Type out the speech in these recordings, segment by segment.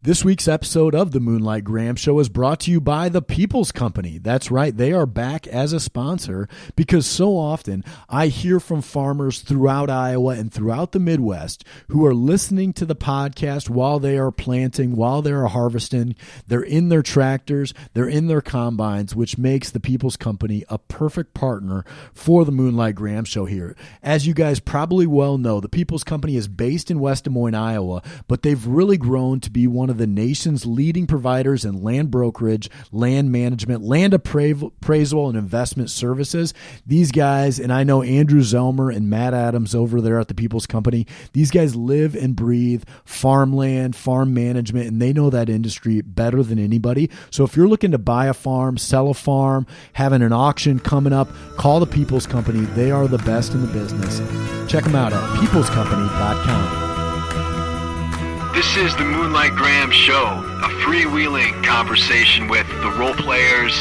This week's episode of the Moonlight Graham Show is brought to you by the People's Company. That's right, they are back as a sponsor because so often I hear from farmers throughout Iowa and throughout the Midwest who are listening to the podcast while they are planting, while they are harvesting. They're in their tractors, they're in their combines, which makes the People's Company a perfect partner for the Moonlight Graham Show here. As you guys probably well know, the People's Company is based in West Des Moines, Iowa, but they've really grown to be one of the nation's leading providers in land brokerage, land management, land appraisal, and investment services. These guys, and I know Andrew Zelmer and Matt Adams over there at the People's Company, these guys live and breathe farmland, farm management, and they know that industry better than anybody. So if you're looking to buy a farm, sell a farm, having an auction coming up, call the People's Company. They are the best in the business. Check them out at peoplescompany.com. This is the Moonlight Graham Show, a freewheeling conversation with the role players,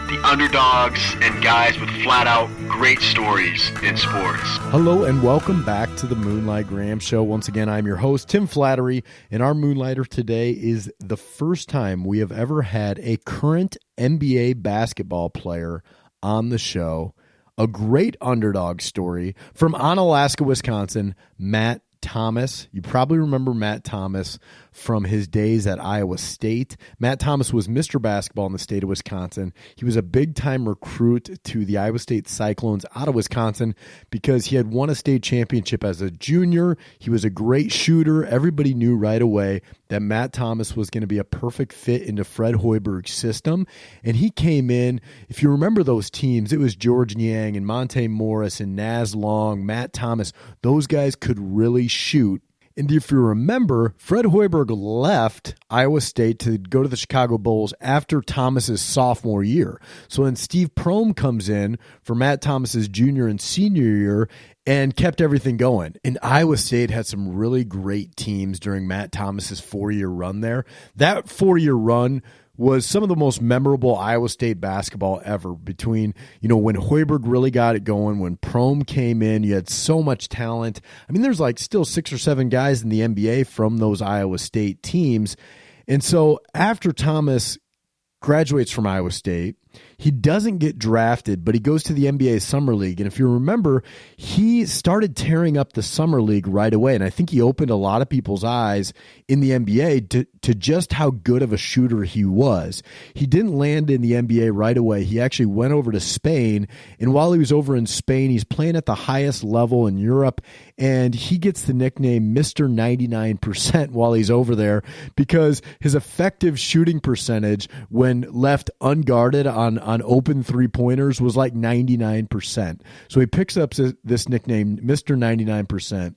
the underdogs, and guys with flat-out great stories in sports. Hello and welcome back to the Moonlight Graham Show. Once again, I'm your host, Tim Flattery, and our Moonlighter today is the first time we have ever had a current NBA basketball player on the show. A great underdog story from Onalaska, Wisconsin, Matt Thomas. You probably remember Matt Thomas from his days at Iowa State. Matt Thomas was Mr. Basketball in the state of Wisconsin. He was a big-time recruit to the Iowa State Cyclones out of Wisconsin because he had won a state championship as a junior. He was a great shooter. Everybody knew right away that Matt Thomas was going to be a perfect fit into Fred Hoiberg's system. And he came in, if you remember those teams, it was George Niang and Monte Morris and Naz Long, Matt Thomas. Those guys could really shoot. And if you remember, Fred Hoiberg left Iowa State to go to the Chicago Bulls after Thomas's sophomore year. So then Steve Prohm comes in for Matt Thomas's junior and senior year and kept everything going. And Iowa State had some really great teams during Matt Thomas's 4-year run there. That 4-year run was some of the most memorable Iowa State basketball ever between, when Hoiberg really got it going, when Prohm came in, you had so much talent. I mean, there's like still 6 or 7 guys in the NBA from those Iowa State teams. And so after Thomas graduates from Iowa State, he doesn't get drafted, but he goes to the NBA Summer League. And if you remember, he started tearing up the Summer League right away. And I think he opened a lot of people's eyes in the NBA to just how good of a shooter he was. He didn't land in the NBA right away. He actually went over to Spain. And while he was over in Spain, he's playing at the highest level in Europe. And he gets the nickname Mr. 99% while he's over there because his effective shooting percentage when left unguarded on open three-pointers was like 99%. So he picks up this nickname, Mr. 99%.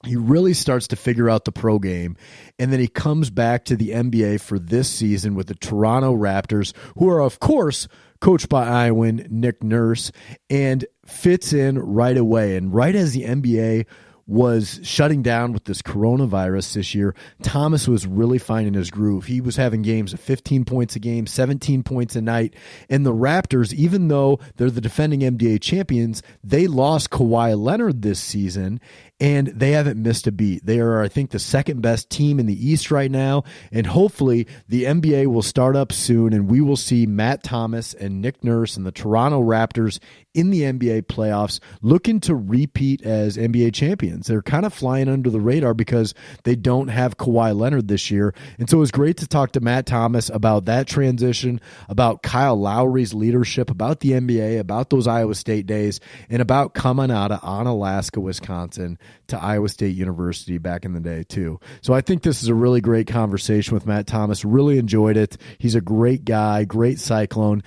He really starts to figure out the pro game, and then he comes back to the NBA for this season with the Toronto Raptors, who are, of course, coached by Iowan Nick Nurse, and fits in right away. And right as the NBA was shutting down with this coronavirus this year, Thomas was really finding his groove. He was having games of 15 points a game, 17 points a night. And the Raptors, even though they're the defending NBA champions, they lost Kawhi Leonard this season, and they haven't missed a beat. They are, I think, the second best team in the East right now, and hopefully the NBA will start up soon, and we will see Matt Thomas and Nick Nurse and the Toronto Raptors in the NBA playoffs looking to repeat as NBA champions. They're kind of flying under the radar because they don't have Kawhi Leonard this year, and so it was great to talk to Matt Thomas about that transition, about Kyle Lowry's leadership, about the NBA, about those Iowa State days, and about coming out of Onalaska, Wisconsin, to Iowa State University back in the day too. So I think this is a really great conversation with Matt Thomas. Really enjoyed it. He's a great guy, great Cyclone.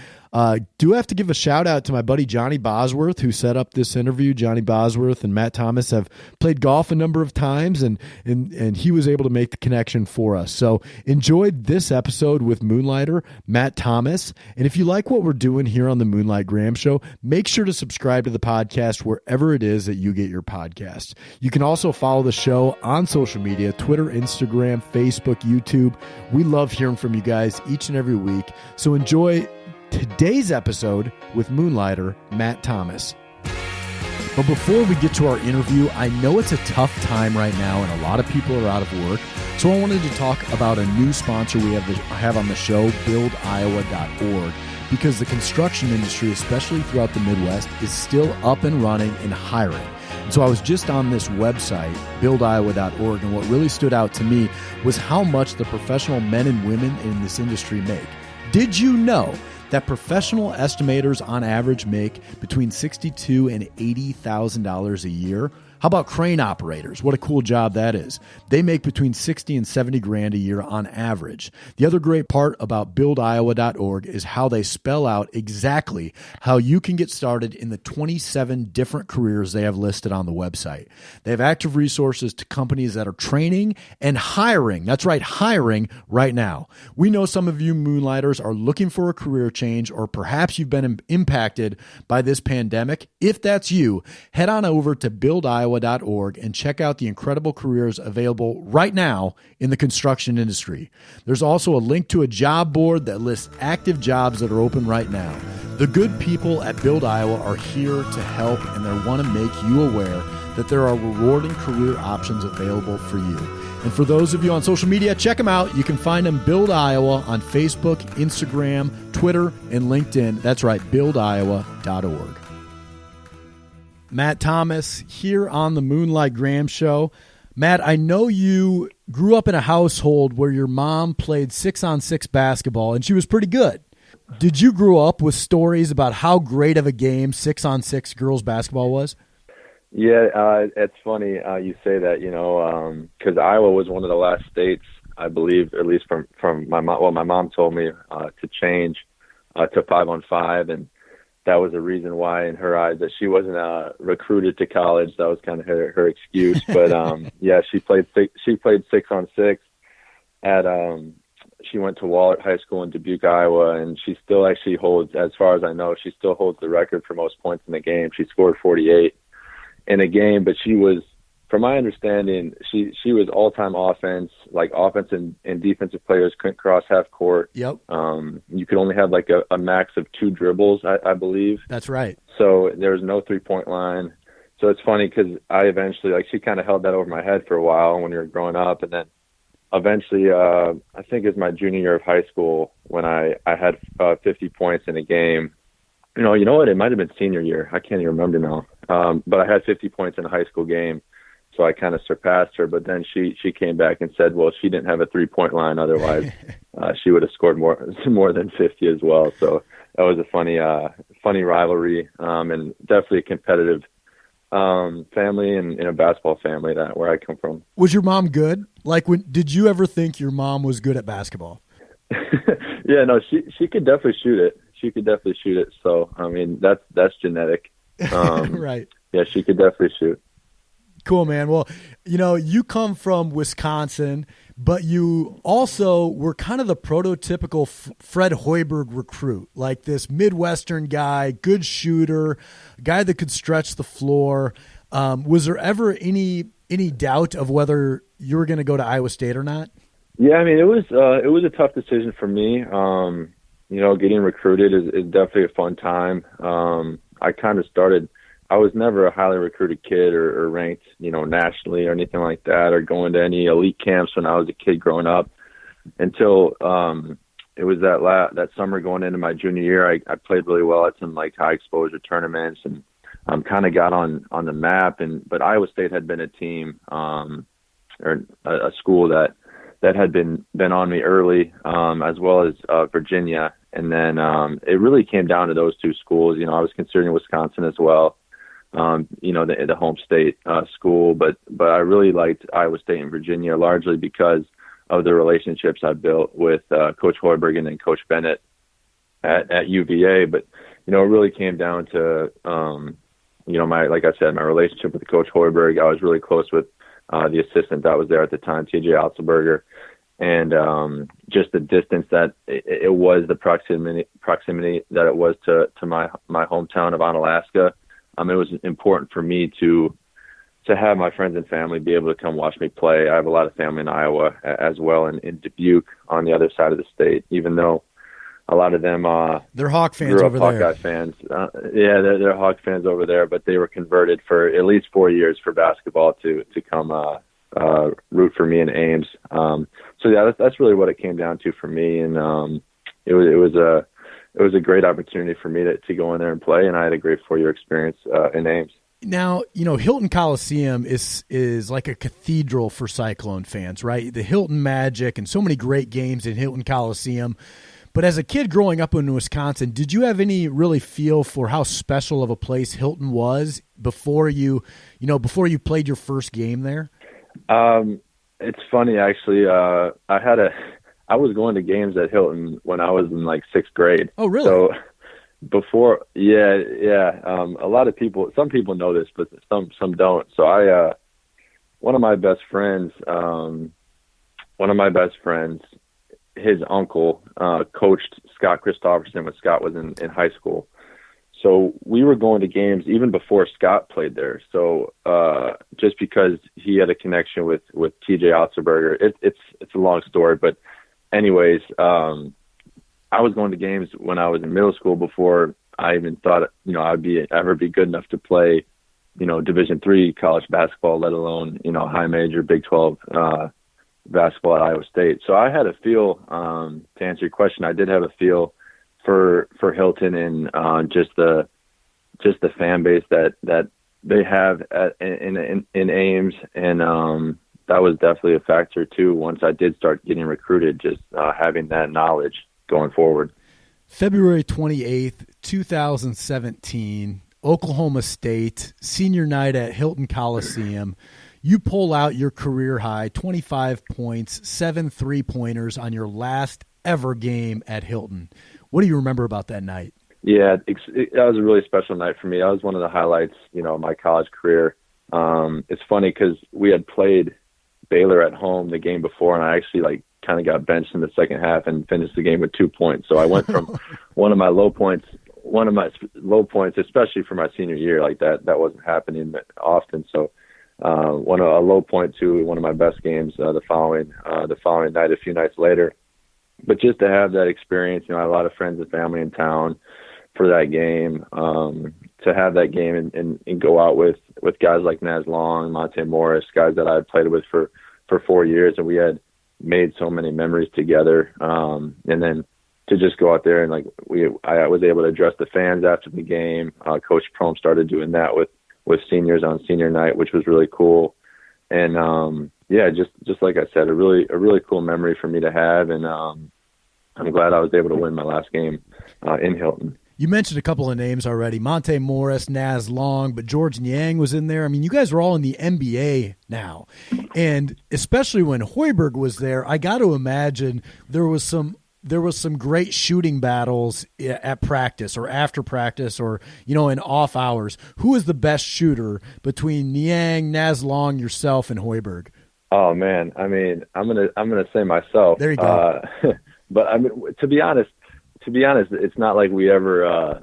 Do have to give a shout out to my buddy Johnny Bosworth who set up this interview. Johnny Bosworth and Matt Thomas have played golf a number of times, and he was able to make the connection for us. So enjoyed this episode with Moonlighter Matt Thomas. And if you like what we're doing here on the Moonlight Graham Show, make sure to subscribe to the podcast wherever it is that you get your podcasts. You can also follow the show on social media, Twitter, Instagram, Facebook, YouTube. We love hearing from you guys each and every week. So enjoy today's episode with Moonlighter Matt Thomas. But before we get to our interview, I know it's a tough time right now and a lot of people are out of work. So I wanted to talk about a new sponsor we have on the show, buildiowa.org, because the construction industry, especially throughout the Midwest, is still up and running and hiring. And so I was just on this website, buildiowa.org, and what really stood out to me was how much the professional men and women in this industry make. Did you know that professional estimators on average make between $62,000 and $80,000 a year? How about crane operators? What a cool job that is. They make between $60,000 and $70,000 a year on average. The other great part about buildiowa.org is how they spell out exactly how you can get started in the 27 different careers they have listed on the website. They have active resources to companies that are training and hiring. That's right, hiring right now. We know some of you moonlighters are looking for a career change, or perhaps you've been impacted by this pandemic. If that's you, head on over to buildiowa.org and check out the incredible careers available right now in the construction industry. There's also a link to a job board that lists active jobs that are open right now. The good people at Build Iowa are here to help, and they want to make you aware that there are rewarding career options available for you. And for those of you on social media, check them out. You can find them Build Iowa on Facebook, Instagram, Twitter, and LinkedIn. That's right, buildiowa.org. Matt Thomas here on the Moonlight Graham Show. Matt, I know you grew up in a household where your mom played 6-on-6 basketball, and she was pretty good. Did you grow up with stories about how great of a game 6-on-6 girls basketball was? Yeah, it's funny you say that, because Iowa was one of the last states, I believe, at least from my mom. Well, my mom told me to change to 5-on-5, and that was a reason why, in her eyes, that she wasn't recruited to college. That was kind of her excuse. But yeah, she played 6-on-6 at. She went to Wahlert High School in Dubuque, Iowa, and she still actually holds, as far as I know, she still holds the record for most points in the game. She scored 48 in a game, but she was, from my understanding, she was all-time offense. Like, offense and defensive players couldn't cross half court. Yep. You could only have like a max of 2 dribbles, I believe. That's right. So there was no 3-point line. So it's funny because I eventually, she kind of held that over my head for a while when we were growing up. And then eventually, I think it was my junior year of high school when I had 50 points in a game. You know what? It might have been senior year. I can't even remember now. But I had 50 points in a high school game. So I kind of surpassed her, but then she came back and said, well, she didn't have a 3-point line. Otherwise, she would have scored more than 50 as well. So that was a funny rivalry, and definitely a competitive family and a basketball family where I come from. Was your mom good? Did you ever think your mom was good at basketball? Yeah, no, she could definitely shoot it. She could definitely shoot it. So, I mean, that's genetic. Right. Yeah, she could definitely shoot. Cool, man. Well, you come from Wisconsin, but you also were kind of the prototypical Fred Hoiberg recruit, like this Midwestern guy, good shooter, guy that could stretch the floor. Was there ever any doubt of whether you were going to go to Iowa State or not? Yeah, I mean, it was a tough decision for me. Getting recruited is definitely a fun time. I was never a highly recruited kid or ranked, nationally or anything like that, or going to any elite camps when I was a kid growing up until it was that summer going into my junior year. I played really well at some high exposure tournaments and kind of got on the map. But Iowa State had been a team or a school that had been on me early, as well as Virginia. And then it really came down to those 2 schools. I was considering Wisconsin as well. The home state school, but I really liked Iowa State and Virginia largely because of the relationships I built with Coach Hoiberg and then Coach Bennett at UVA. But it really came down to my relationship with Coach Hoiberg. I was really close with the assistant that was there at the time, TJ Altsberger, and just the distance that it was, the proximity that it was to my hometown of Onalaska. It was important for me to have my friends and family be able to come watch me play. I have a lot of family in Iowa as well, and in Dubuque on the other side of the state, even though a lot of them they're Hawk fans over there. Hawkeye fans. They're Hawk fans over there, but they were converted for at least 4 years for basketball to come root for me in Ames. So yeah, that's really what it came down to for me. And it was a great opportunity for me to go in there and play, and I had a great 4-year experience in Ames. Now, Hilton Coliseum is like a cathedral for Cyclone fans, right? The Hilton Magic and so many great games in Hilton Coliseum. But as a kid growing up in Wisconsin, did you have any really feel for how special of a place Hilton was before you played your first game there? It's funny, actually. I was going to games at Hilton when I was in like 6th grade. Oh, really? So before, yeah. A lot of people, some people know this, but some don't. So one of my best friends, his uncle coached Scott Christopherson when Scott was in high school. So we were going to games even before Scott played there. So just because he had a connection with TJ Otzelberger, it's a long story, but anyways, I was going to games when I was in middle school before I even thought, I'd ever be good enough to play, Division III college basketball, let alone, high major Big 12 basketball at Iowa State. So I had a feel, to answer your question, I did have a feel for Hilton and just the fan base that they have in Ames, and that was definitely a factor too. Once I did start getting recruited, just having that knowledge going forward. February 28th, 2017, Oklahoma State, senior night at Hilton Coliseum. You pull out your career high, 25 points, 7 3-pointers on your last ever game at Hilton. What do you remember about that night? Yeah, that was a really special night for me. That was one of the highlights, of my college career. It's funny because we had played Baylor at home the game before, and I actually kind of got benched in the second half and finished the game with 2 points. So I went from one of my low points, especially for my senior year, like that wasn't happening often. So a low point to one of my best games the following night, a few nights later. But just to have that experience, I had a lot of friends and family in town for that game. To have that game and go out with guys like Naz Long, Monte Morris, guys that I had played with for 4 years, and we had made so many memories together. And then to just go out there and I was able to address the fans after the game. Coach Prohm started doing that with seniors on senior night, which was really cool. And just like I said, a really cool memory for me to have. And I'm glad I was able to win my last game in Hilton. You mentioned a couple of names already, Monte Morris, Naz Long, but George Niang was in there. I mean, you guys are all in the NBA now. And especially when Hoiberg was there, I got to imagine there was some great shooting battles at practice or after practice or, in off hours. Who was the best shooter between Niang, Naz Long, yourself, and Hoiberg? Oh man. I mean, I'm going to say myself. There you go. But I mean, to be honest, it's not like we ever,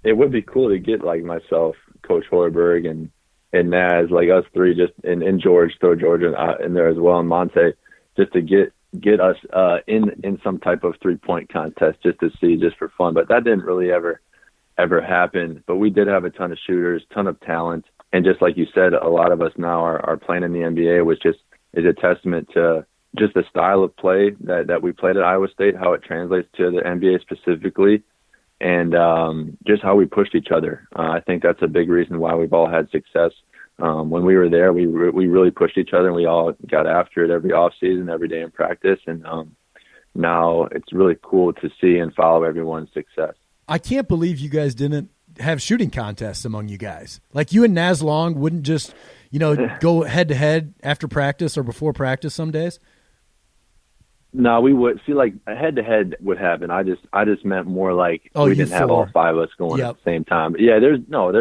it would be cool to get like myself, Coach Hoiberg and Naz, like us three, just, and George, throw George in there as well, and Monte, just to get us in some type of 3-point contest just to see, just for fun. But that didn't really ever happen. But we did have a ton of shooters, ton of talent. And just like you said, a lot of us now are playing in the NBA, which just is a testament to just the style of play that we played at Iowa State, how it translates to the NBA specifically, and just how we pushed each other. I think that's a big reason why we've all had success. When we were there, we really pushed each other, and we all got after it every off season, every day in practice. And now it's really cool to see and follow everyone's success. I can't believe you guys didn't have shooting contests among you guys. Like you and Naz Long wouldn't just, go head to head after practice or before practice some days. No, we would see like a head to head would happen. I just meant more like we didn't have all five of us going at the same time. But yeah, there's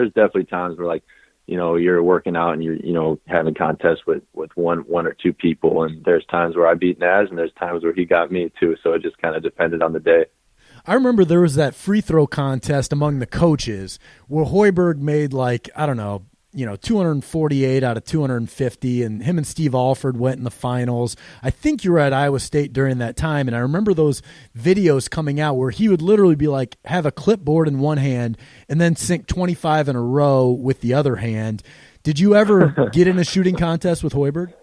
definitely times where you're working out and you're having contests with one or two people, and there's times where I beat Naz and there's times where he got me too. So it just kind of depended on the day. I remember there was that free throw contest among the coaches where Hoiberg made 248 out of 250, and him and Steve Alford went in the finals. I think you were at Iowa State during that time, and I remember those videos coming out where he would literally be have a clipboard in one hand and then sink 25 in a row with the other hand. Did you ever get in a shooting contest with Hoiberg?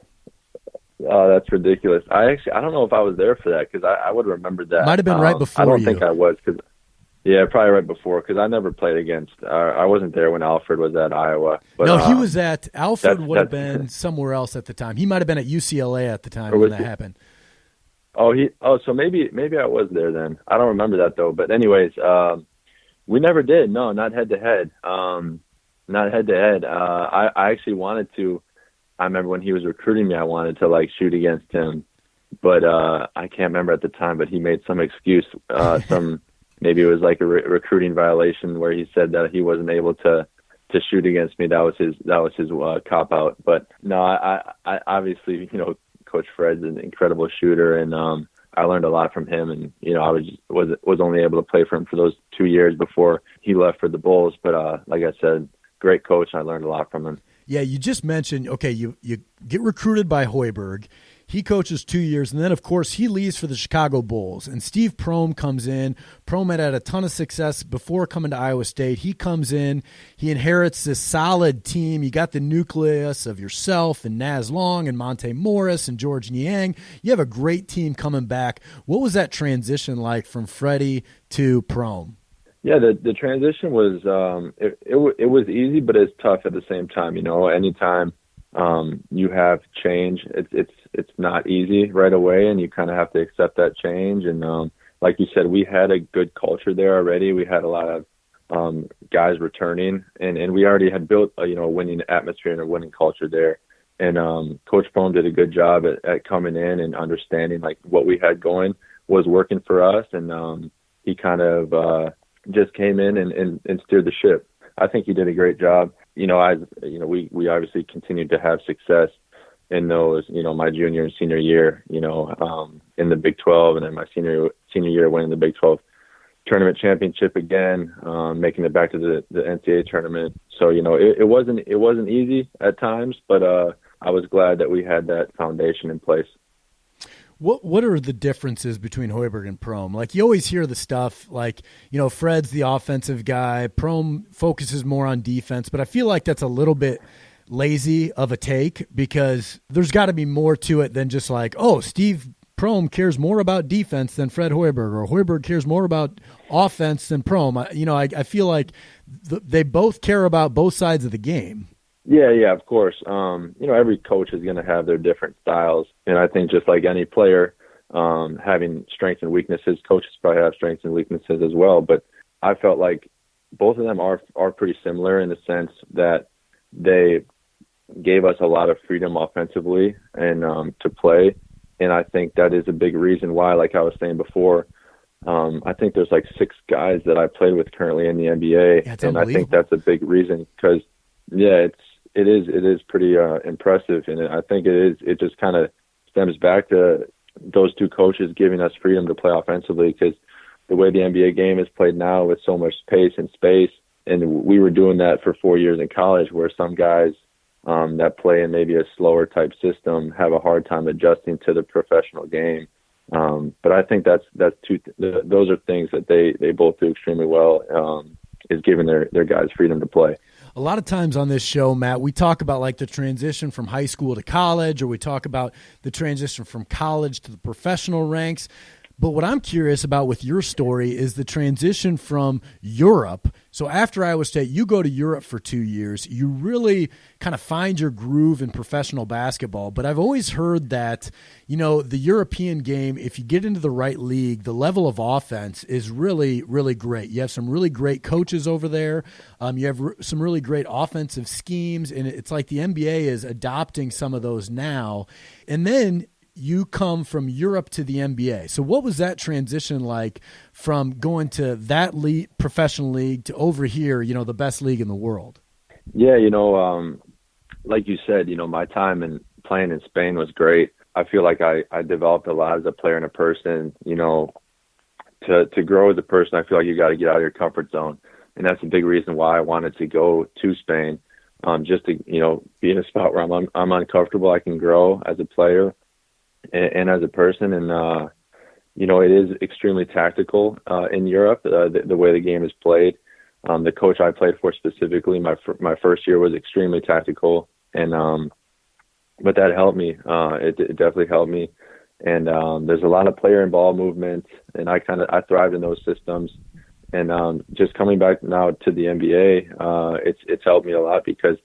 Oh, that's ridiculous. I don't know if I was there for that because I would remember that. Might have been right before I don't you. think I was yeah, probably right before because I never played against. I wasn't there when Alfred was at Iowa. But, no, he was at Alfred. Would have that's- been somewhere else at the time. He might have been at UCLA at the time when that happened. So maybe I was there then. I don't remember that though. But anyways, we never did. No, not head to head. Not head to head. I actually wanted to. I remember when he was recruiting me, I wanted to like shoot against him, but I can't remember at the time. But he made some excuse. Maybe it was like a recruiting violation where he said that he wasn't able to shoot against me. That was his cop out. But no, I obviously, Coach Fred's an incredible shooter, and I learned a lot from him. And I was only able to play for him for those 2 years before he left for the Bulls. But like I said, great coach. I learned a lot from him. Yeah, you just mentioned, okay, you get recruited by Hoiberg. He coaches 2 years, and then, of course, he leaves for the Chicago Bulls. And Steve Prohm comes in. Prohm had a ton of success before coming to Iowa State. He comes in. He inherits this solid team. You got the nucleus of yourself and Naz Long and Monte Morris and George Niang. You have a great team coming back. What was that transition like from Freddie to Prohm? Yeah, the transition was it was easy, but it's tough at the same time. Anytime you have change, it's not easy right away, and you kind of have to accept that change. And like you said, we had a good culture there already. We had a lot of guys returning, and we already had built a winning atmosphere and a winning culture there. And Coach Prohm did a good job at coming in and understanding like what we had going was working for us, and he kind of just came in and steered the ship. I think he did a great job. We obviously continued to have success in those, my junior and senior year, in the Big 12, and then my senior year winning the Big 12 tournament championship again, making it back to the NCAA tournament. So, it wasn't easy at times, but I was glad that we had that foundation in place. What are the differences between Hoiberg and Prohm? Like, you always hear the stuff like, Fred's the offensive guy, Prohm focuses more on defense, but I feel like that's a little bit lazy of a take because there's got to be more to it than just like, oh, Steve Prohm cares more about defense than Fred Hoiberg, or Hoiberg cares more about offense than Prohm. I feel like they both care about both sides of the game. Yeah, of course. Every coach is going to have their different styles. And I think just like any player, having strengths and weaknesses, coaches probably have strengths and weaknesses as well. But I felt like both of them are pretty similar in the sense that they gave us a lot of freedom offensively and to play. And I think that is a big reason why, like I was saying before, I think there's like 6 guys that I played with currently in the NBA. Yeah, and I think that's a big reason because, it is pretty impressive, and I think it just kind of stems back to those 2 coaches giving us freedom to play offensively because the way the NBA game is played now with so much pace and space, and we were doing that for 4 years in college where some guys that play in maybe a slower type system have a hard time adjusting to the professional game. But I think those are things that they both do extremely well, is giving their guys freedom to play. A lot of times on this show, Matt, we talk about like the transition from high school to college, or we talk about the transition from college to the professional ranks. But what I'm curious about with your story is the transition from Europe. So after Iowa State, you go to Europe for 2 years. You really kind of find your groove in professional basketball. But I've always heard that, the European game, if you get into the right league, the level of offense is really, really great. You have some really great coaches over there. You have some really great offensive schemes. And it's like the NBA is adopting some of those now. And then you come from Europe to the NBA. So what was that transition like from going to that league, professional league, to over here, the best league in the world? Yeah, like you said, my time in playing in Spain was great. I feel like I developed a lot as a player and a person. To grow as a person, I feel like you got to get out of your comfort zone. And that's a big reason why I wanted to go to Spain, just to, be in a spot where I'm uncomfortable. I can grow as a player and as a person, and it is extremely tactical in Europe. The way the game is played, the coach I played for specifically, my first year was extremely tactical, and but that helped me. It definitely helped me. And there's a lot of player and ball movement, and I thrived in those systems. And just coming back now to the NBA, it's helped me a lot because,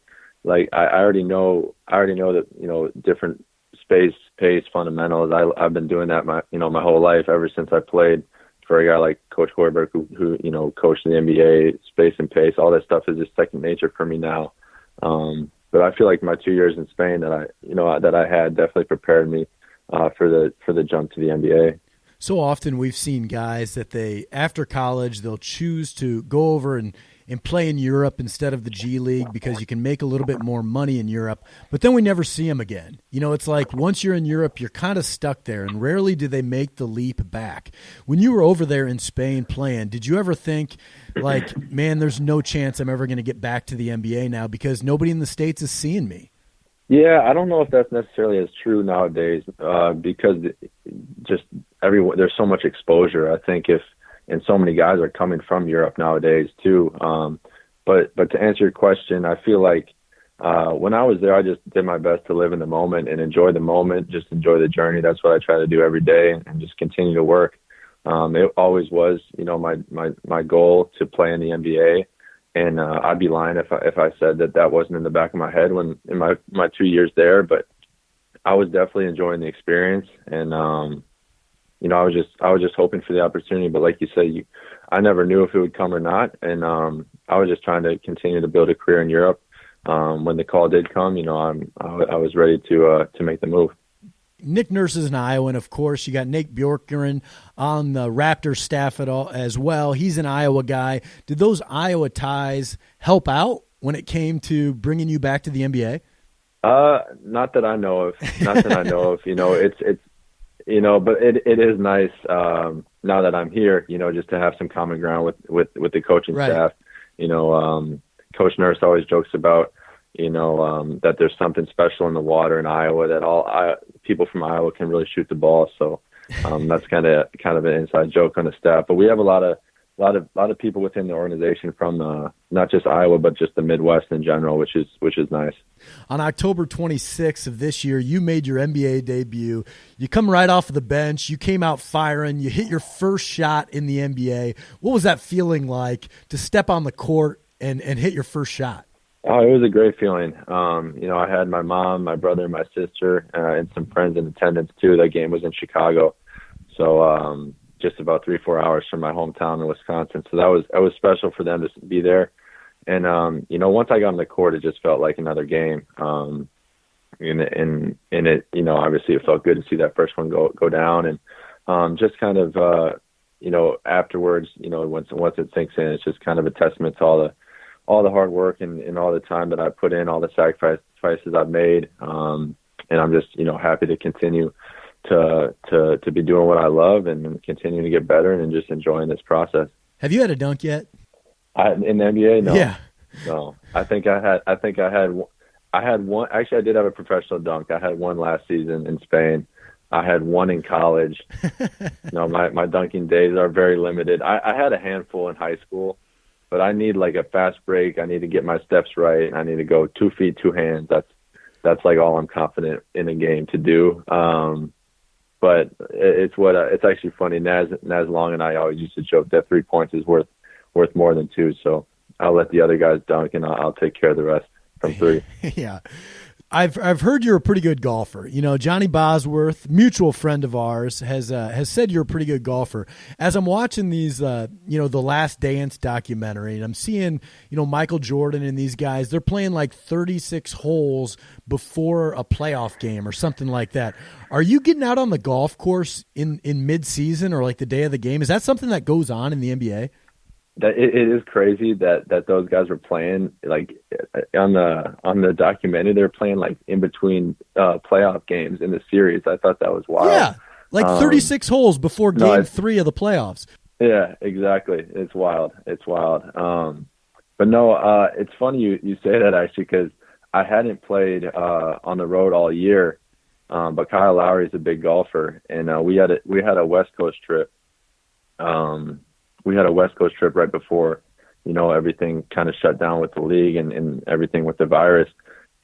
like, I already know that, you know, different space, pace, fundamentals. I've been doing that my whole life, ever since I played for a guy like Coach Hoiberg, who you know, coached in the NBA. Space and pace, all that stuff is just second nature for me now. But I feel like my 2 years in Spain that I had definitely prepared me for the jump to the NBA. So often we've seen guys that after college, they'll choose to go over and play in Europe instead of the G League because you can make a little bit more money in Europe, but then we never see them again. You know, it's like once you're in Europe, you're kind of stuck there, and rarely do they make the leap back. When you were over there in Spain playing, did you ever think, like, man, there's no chance I'm ever going to get back to the NBA now because nobody in the States is seeing me? Yeah, I don't know if that's necessarily as true nowadays because just there's so much exposure. I think and so many guys are coming from Europe nowadays too. But to answer your question, I feel like when I was there, I just did my best to live in the moment and enjoy the moment, just enjoy the journey. That's what I try to do every day, and just continue to work. It always was, you know, my goal to play in the NBA. And I'd be lying if I said that wasn't in the back of my head when in my 2 years there. But I was definitely enjoying the experience, and you know, I was just hoping for the opportunity. But like you said, I never knew if it would come or not, and I was just trying to continue to build a career in Europe. When the call did come, you know, I was ready to make the move. Nick Nurse is in Iowa, and of course you got Nate Bjorkgren on the Raptors staff as well. He's an Iowa guy. Did those Iowa ties help out when it came to bringing you back to the NBA? Not that I know of. Not that I know of. You know, it's you know, but it is nice now that I'm here. You know, just to have some common ground with the coaching staff. You know, Coach Nurse always jokes about, you know, that there's something special in the water in Iowa, that all people from Iowa can really shoot the ball. So that's kind of an inside joke on the staff. But we have a lot of people within the organization from not just Iowa, but just the Midwest in general, which is nice. On October 26th of this year, you made your NBA debut. You come right off of the bench. You came out firing. You hit your first shot in the NBA. What was that feeling like to step on the court and hit your first shot? Oh, it was a great feeling. You know, I had my mom, my brother, my sister, and some friends in attendance too. That game was in Chicago, so just about 3-4 hours from my hometown in Wisconsin. So that was special for them to be there. And you know, once I got on the court, it just felt like another game. And it, you know, obviously it felt good to see that first one go down, and just kind of you know, afterwards, you know, once it sinks in, it's just kind of a testament to all the hard work and all the time that I put in, all the sacrifices I've made. And I'm just, you know, happy to continue to be doing what I love and continue to get better and just enjoying this process. Have you had a dunk yet? In the NBA? No. Yeah. No. I had one. Actually, I did have a professional dunk. I had one last season in Spain. I had one in college. No, my dunking days are very limited. I had a handful in high school, but I need like a fast break. I need to get my steps right. I need to go 2 feet, 2 hands. That's like all I'm confident in a game to do. But it's actually funny. Naz Long and I always used to joke that 3 points is worth more than 2. So I'll let the other guys dunk and I'll take care of the rest from 3. Yeah. I've heard you're a pretty good golfer. You know, Johnny Bosworth, mutual friend of ours, has said you're a pretty good golfer. As I'm watching these, you know, the Last Dance documentary, and I'm seeing, you know, Michael Jordan and these guys, they're playing like 36 holes before a playoff game or something like that. Are you getting out on the golf course in mid-season or like the day of the game? Is that something that goes on in the NBA? That it is crazy that those guys were playing like on the documentary. They're playing like in between playoff games in the series. I thought that was wild. Yeah, like 36 holes before game 3 of the playoffs. Yeah, exactly. It's wild. But no, it's funny you say that actually, because I hadn't played on the road all year. But Kyle Lowry is a big golfer, and we had a West Coast trip. We had a West Coast trip right before, you know, everything kind of shut down with the league and everything with the virus.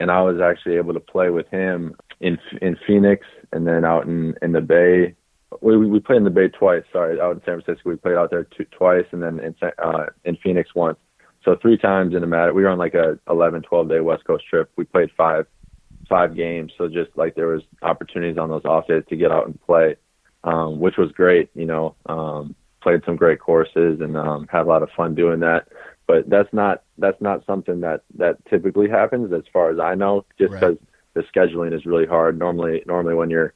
and I was actually able to play with him in Phoenix, and then out in the Bay. We played in the Bay twice. Sorry, out in San Francisco, we played out there twice, and then in Phoenix once. So 3 times in a matter. We were on like a 11, 12-day West Coast trip. We played five games. So just like there was opportunities on those off days to get out and play, which was great. Played some great courses and had a lot of fun doing that. But that's not something that typically happens, as far as I know, just because the scheduling is really hard. Normally when you're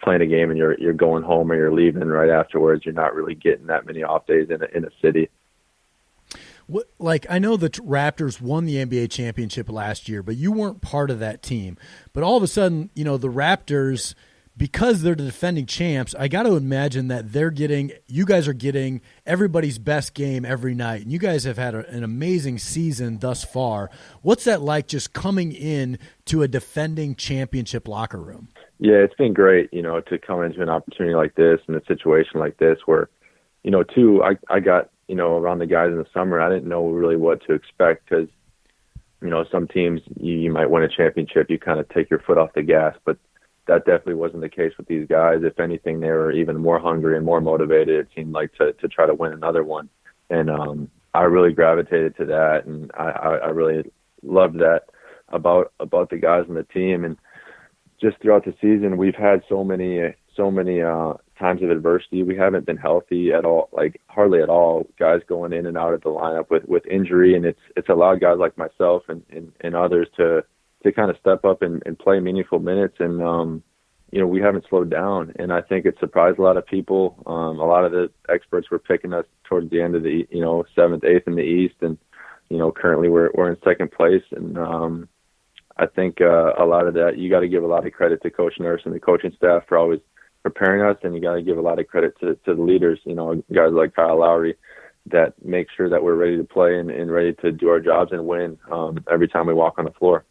playing a game and you're going home or you're leaving right afterwards, you're not really getting that many off days in a city. Like, I know the Raptors won the NBA championship last year, but you weren't part of that team. But all of a sudden, the Raptors, because they're the defending champs, I got to imagine that you guys are getting everybody's best game every night. And you guys have had an amazing season thus far. What's that like, just coming in to a defending championship locker room? Yeah, it's been great, to come into an opportunity like this and a situation like this where, I got, around the guys in the summer, I didn't know really what to expect because, some teams you might win a championship, you kind of take your foot off the gas, but that definitely wasn't the case with these guys. If anything, they were even more hungry and more motivated, it seemed like, to try to win another one. And I really gravitated to that, and I really loved that about the guys on the team. And just throughout the season, we've had so many times of adversity. We haven't been healthy at all, like hardly at all. Guys going in and out of the lineup with injury, and it's allowed guys like myself and others to kind of step up and play meaningful minutes. And we haven't slowed down, and I think it surprised a lot of people. A lot of the experts were picking us towards the end of the 7th, 8th in the East, and currently we're in second place. And I think a lot of that, you got to give a lot of credit to Coach Nurse and the coaching staff for always preparing us, and you got to give a lot of credit to the leaders, guys like Kyle Lowry, that make sure that we're ready to play and ready to do our jobs and win every time we walk on the floor.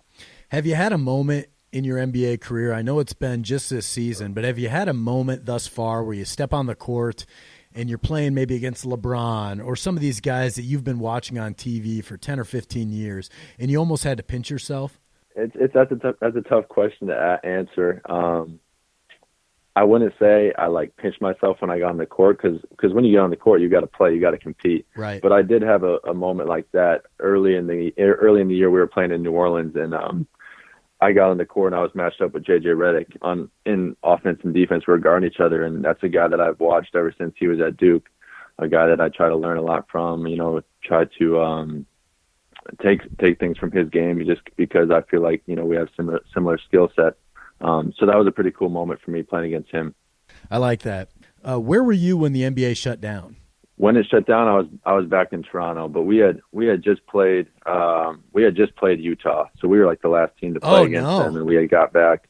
Have you had a moment in your NBA career, I know it's been just this season, but have you had a moment thus far where you step on the court and you're playing maybe against LeBron or some of these guys that you've been watching on TV for 10 or 15 years, and you almost had to pinch yourself? That's a tough question to answer. I wouldn't say I pinched myself when I got on the court because when you get on the court, you got to play, you got to compete. Right. But I did have a moment like that early in the year. We were playing in New Orleans, and I got on the court and I was matched up with JJ Redick in offense and defense. We were guarding each other, and that's a guy that I've watched ever since he was at Duke. A guy that I try to learn a lot from. Try to take things from his game just because I feel like we have similar skill set. So that was a pretty cool moment for me playing against him. I like that. Where were you when the NBA shut down? When it shut down, I was back in Toronto, but we had just played Utah, so we were like the last team to play against them, and we had got back.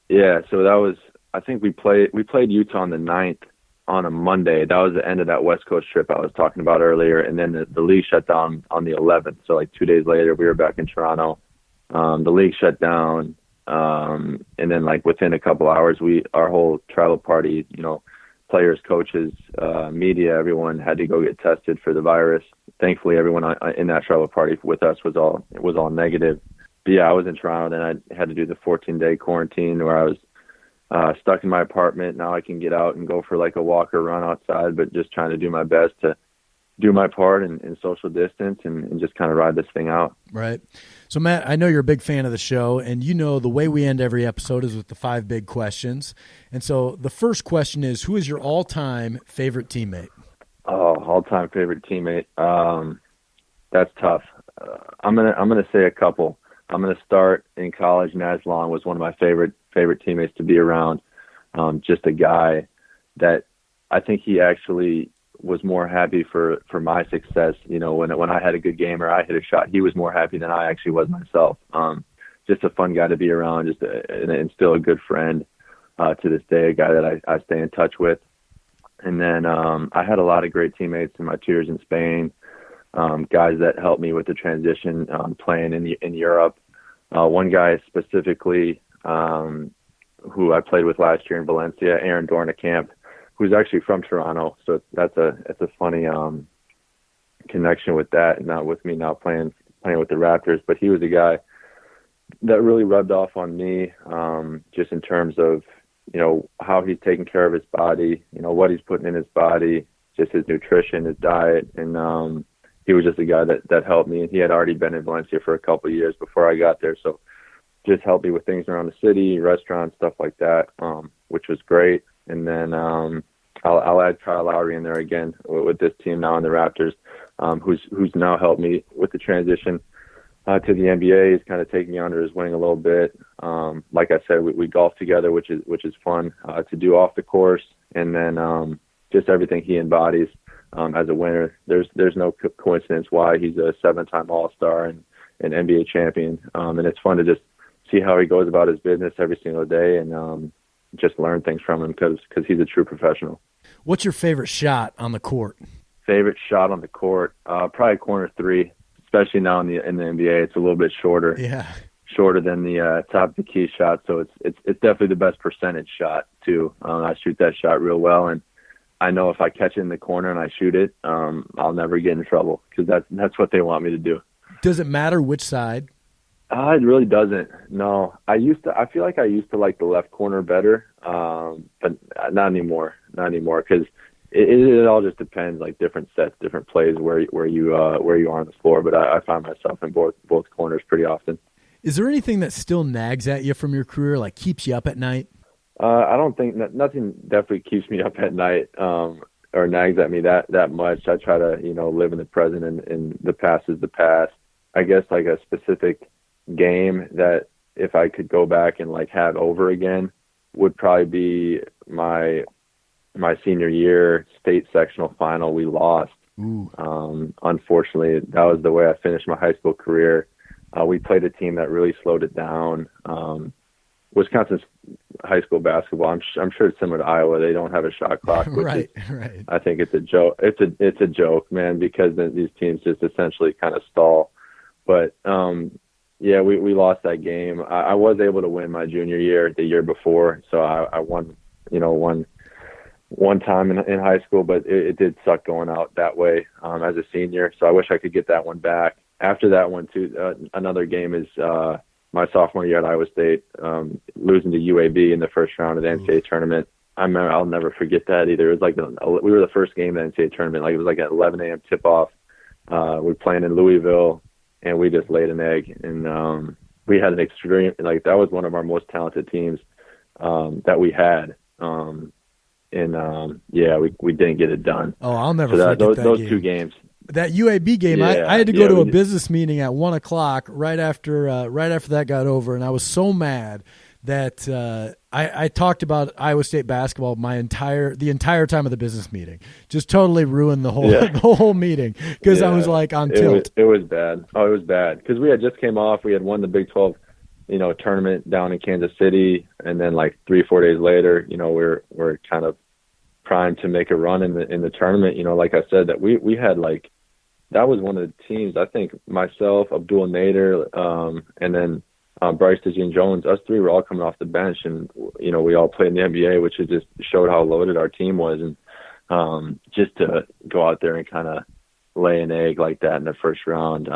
Yeah, so that was, I think we played Utah on the 9th on a Monday. That was the end of that West Coast trip I was talking about earlier, and then the league shut down on the 11th. So 2 days later, we were back in Toronto. The league shut down. And then within a couple hours, our whole travel party, players, coaches, media, everyone had to go get tested for the virus. Thankfully, everyone in that travel party with us was all negative. But yeah, I was in Toronto, then I had to do the 14-day quarantine where I was stuck in my apartment. Now I can get out and go for a walk or run outside, but just trying to do my best to do my part in social distance and just kind of ride this thing out. Right. So, Matt, I know you're a big fan of the show, and the way we end every episode is with the 5 big questions. And so the first question is, who is your all-time favorite teammate? Oh, all-time favorite teammate. That's tough. I'm gonna say a couple. I'm gonna start in college. Naz Long was one of my favorite teammates to be around. Just a guy that I think he actually was more happy for my success. When I had a good game or I hit a shot, he was more happy than I actually was myself. Just a fun guy to be around, and still a good friend to this day, a guy that I stay in touch with. And then I had a lot of great teammates in my 2 years in Spain, guys that helped me with the transition playing in Europe. One guy specifically who I played with last year in Valencia, Aaron Dornekamp, who's actually from Toronto. So it's a funny connection with that, and not with me now playing with the Raptors. But he was a guy that really rubbed off on me, just in terms of, how he's taking care of his body, what he's putting in his body, just his nutrition, his diet. And he was just a guy that helped me. And he had already been in Valencia for a couple of years before I got there. So just helped me with things around the city, restaurants, stuff like that, which was great. And then I'll add Kyle Lowry in there again with this team now in the Raptors, who's now helped me with the transition to the NBA. He's kind of taking me under his wing a little bit. Like I said, we golf together, which is fun to do off the course, and then just everything he embodies as a winner. There's no coincidence why he's a 7-time All-Star and an NBA champion, and it's fun to just see how he goes about his business every single day and just learn things from him because he's a true professional. What's your favorite shot on the court? Favorite shot on the court? Probably corner three. Especially now in the NBA, it's a little bit shorter. Yeah, shorter than the top of the key shot. So it's definitely the best percentage shot too. I shoot that shot real well, and I know if I catch it in the corner and I shoot it, I'll never get in trouble because that's what they want me to do. Does it matter which side? It really doesn't. No, I feel like I used to like the left corner better, but not anymore. Not anymore because. It all just depends, like different sets, different plays, where you are on the floor. But I find myself in both corners pretty often. Is there anything that still nags at you from your career, like keeps you up at night? I don't think nothing definitely keeps me up at night or nags at me that much. I try to live in the present, and the past is the past. I guess like a specific game that if I could go back and like have over again would probably be my senior year state sectional final. We lost. Unfortunately, that was the way I finished my high school career. We played a team that really slowed it down. Wisconsin's high school basketball, I'm sure it's similar to Iowa. They don't have a shot clock. Right. I think it's a joke. It's a joke, man, because then these teams just essentially kind of stall. But yeah, we lost that game. I was able to win my junior year the year before, so I won. One time in high school, but it did suck going out that way as a senior. So I wish I could get that one back. After that one, too, another game is my sophomore year at Iowa State, losing to UAB in the first round of the NCAA tournament. I'll never forget that either. It was like we were the first game of the NCAA tournament. Like it was like at 11 a.m. tip-off. We were playing in Louisville, and we just laid an egg. And we had an extreme – like that was one of our most talented teams that we had. Yeah, we didn't get it done. Oh, I'll never forget those game. 2 games. That UAB game, yeah, I had to go to a business meeting at 1:00 right after that got over, and I was so mad that I talked about Iowa State basketball the entire time of the business meeting. Just totally ruined the whole meeting because I was like on tilt. It was bad. Oh, it was bad because we had just came off. We had won the Big 12. Tournament down in Kansas City, and then like 3-4 days later, we're kind of primed to make a run in the tournament. Like I said, that we had like that was one of the teams. I think myself, Abdul Nader, and then Bryce DeJean-Jones, us three were all coming off the bench, and we all played in the NBA, which just showed how loaded our team was, and just to go out there and kind of lay an egg like that in the first round,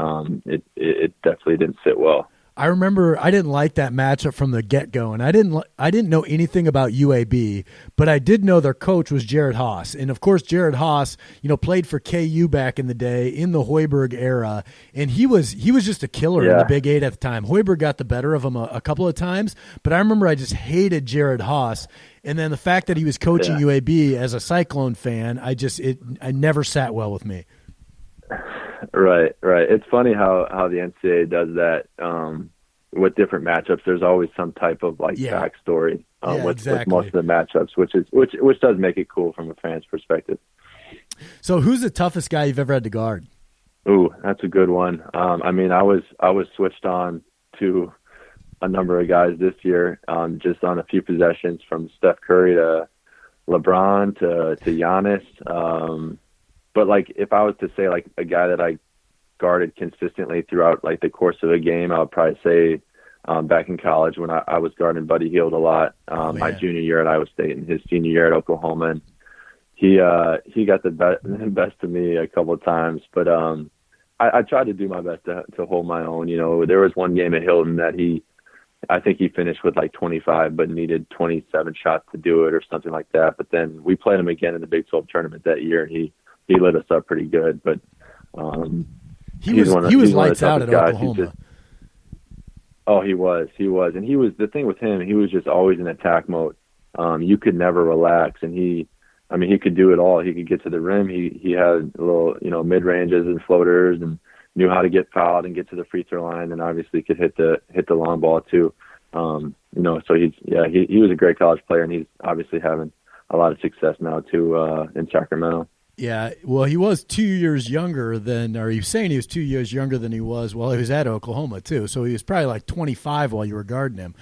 it definitely didn't sit well. I remember I didn't like that matchup from the get-go, and I didn't know anything about UAB, but I did know their coach was Jared Haas. And, of course, Jared Haas, played for KU back in the day in the Hoiberg era, and he was just a killer in the Big 8 at the time. Hoiberg got the better of him a couple of times, but I remember I just hated Jared Haas. And then the fact that he was coaching UAB as a Cyclone fan, I never sat well with me. Right. It's funny how the NCAA does that with different matchups. There's always some type of backstory with most of the matchups, which does make it cool from a fan's perspective. So, who's the toughest guy you've ever had to guard? Ooh, that's a good one. I was switched on to a number of guys this year, just on a few possessions, from Steph Curry to LeBron to Giannis. But if I was to say a guy that I guarded consistently throughout the course of a game, I would probably say back in college when I was guarding Buddy Hield a lot, my junior year at Iowa State and his senior year at Oklahoma. And he got the best of me a couple of times. But I tried to do my best to hold my own. There was one game at Hilton that I think he finished with like 25, but needed 27 shots to do it or something like that. But then we played him again in the Big 12 tournament that year, and he lit us up pretty good. But he was lights out at Oklahoma. He was, and the thing with him, he was just always in attack mode. You could never relax, and he could do it all. He could get to the rim. He had little, mid ranges and floaters, and knew how to get fouled and get to the free throw line, and obviously could hit the long ball too. So he was a great college player, and he's obviously having a lot of success now too in Sacramento. Yeah, well, he was 2 years younger than, or he was saying he was 2 years younger than he was while he was at Oklahoma too. So he was probably like 25 while you were guarding him.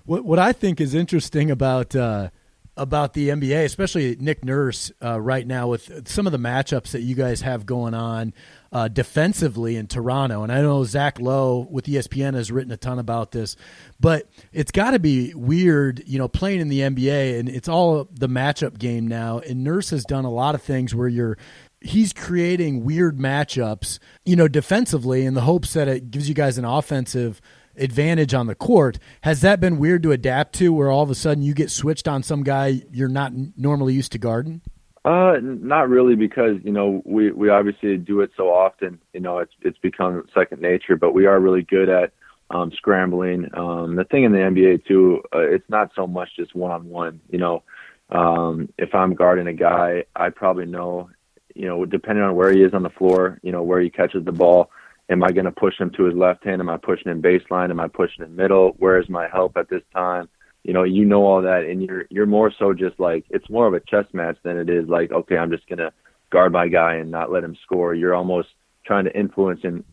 What I think is interesting about the NBA, especially Nick Nurse right now with some of the matchups that you guys have going on defensively in Toronto. And I know Zach Lowe with ESPN has written a ton about this, but it's got to be weird, playing in the NBA, and it's all the matchup game now. And Nurse has done a lot of things where he's creating weird matchups, defensively in the hopes that it gives you guys an offensive advantage on the court. Has that been weird to adapt to, where all of a sudden you get switched on some guy you're not normally used to guarding? Not really, because we obviously do it so often. It's become second nature. But we are really good at scrambling. The thing in the NBA too, it's not so much just one-on-one. If I'm guarding a guy, I probably know, depending on where he is on the floor, where he catches the ball. Am I going to push him to his left hand? Am I pushing him baseline? Am I pushing him middle? Where is my help at this time? All that, and you're more so just like, it's more of a chess match than it is like, okay, I'm just going to guard my guy and not let him score. You're almost trying to influence him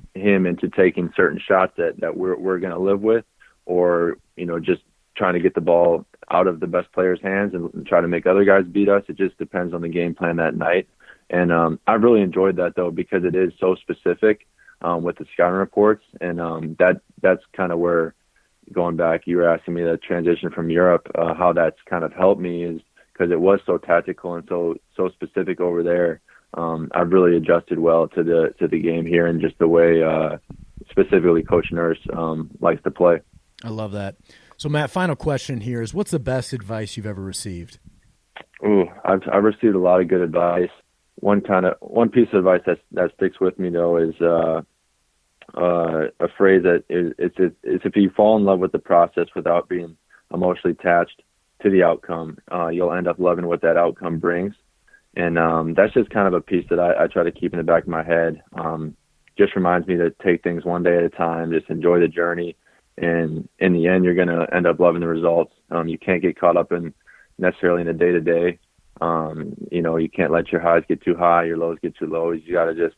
into taking certain shots that we're going to live with, or, just trying to get the ball out of the best player's hands and try to make other guys beat us. It just depends on the game plan that night. And I've really enjoyed that, though, because it is so specific with the scouting reports. And that's kind of where, going back, you were asking me the transition from Europe, how that's kind of helped me, is because it was so tactical and so specific over there. I've really adjusted well to the game here, and just the way specifically Coach Nurse likes to play. I love that. So Matt, final question here is, what's the best advice you've ever received? I've received a lot of good advice. One piece of advice that sticks with me, though, is a phrase that is if you fall in love with the process without being emotionally attached to the outcome, you'll end up loving what that outcome brings. And that's just kind of a piece that I try to keep in the back of my head. Just reminds me to take things one day at a time, just enjoy the journey. And in the end, you're going to end up loving the results. You can't get caught up necessarily in the day-to-day. You can't let your highs get too high, your lows get too low. You got to just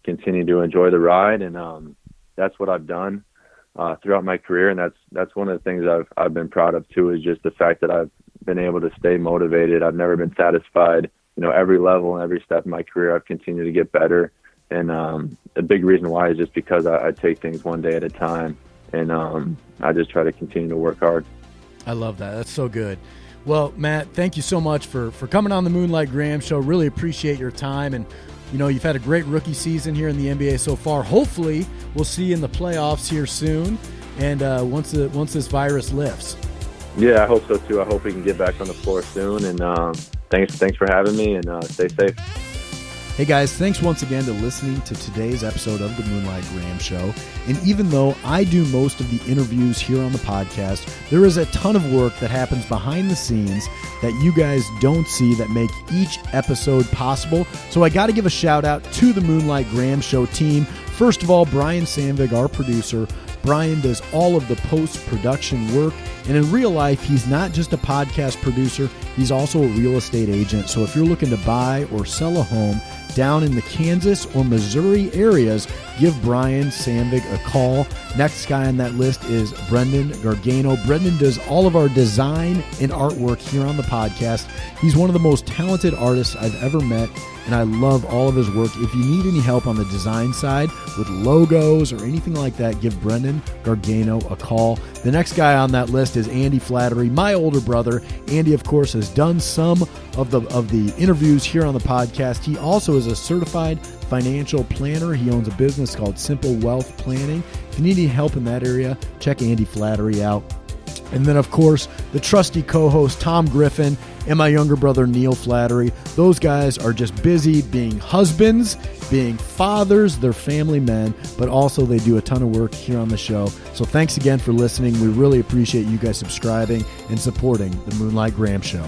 continue to enjoy the ride. And that's what I've done throughout my career. And that's one of the things I've been proud of too, is just the fact that I've been able to stay motivated. I've never been satisfied. Every level and every step in my career, I've continued to get better. And a big reason why is just because I take things one day at a time. And I just try to continue to work hard. I love that. That's so good. Well, Matt, thank you so much for coming on the Moonlight Graham Show. Really appreciate your time. And, you've had a great rookie season here in the NBA so far. Hopefully, we'll see you in the playoffs here soon, and once this virus lifts. Yeah, I hope so, too. I hope we can get back on the floor soon. And thanks for having me, and stay safe. Hey guys, thanks once again to listening to today's episode of the Moonlight Graham Show. And even though I do most of the interviews here on the podcast, there is a ton of work that happens behind the scenes that you guys don't see that make each episode possible. So I got to give a shout out to the Moonlight Graham Show team. First of all, Brian Sandvig, our producer. Brian does all of the post-production work, and in real life, he's not just a podcast producer, he's also a real estate agent. So if you're looking to buy or sell a home down in the Kansas or Missouri areas, give Brian Sandvig a call. Next guy on that list is Brendan Gargano. Brendan does all of our design and artwork here on the podcast. He's one of the most talented artists I've ever met, and I love all of his work. If you need any help on the design side with logos or anything like that, give Brendan Gargano a call. The next guy on that list is Andy Flattery, my older brother. Andy, of course, has done some of the interviews here on the podcast. He also is is a certified financial planner. He owns a business called Simple Wealth Planning. If you need any help in that area, check Andy Flattery out. And then, of course, the trusty co-host Tom Griffin and my younger brother Neil Flattery. Those guys are just busy being husbands, being fathers, they're family men, but also they do a ton of work here on the show. So thanks again for listening. We really appreciate you guys subscribing and supporting the Moonlight Graham Show.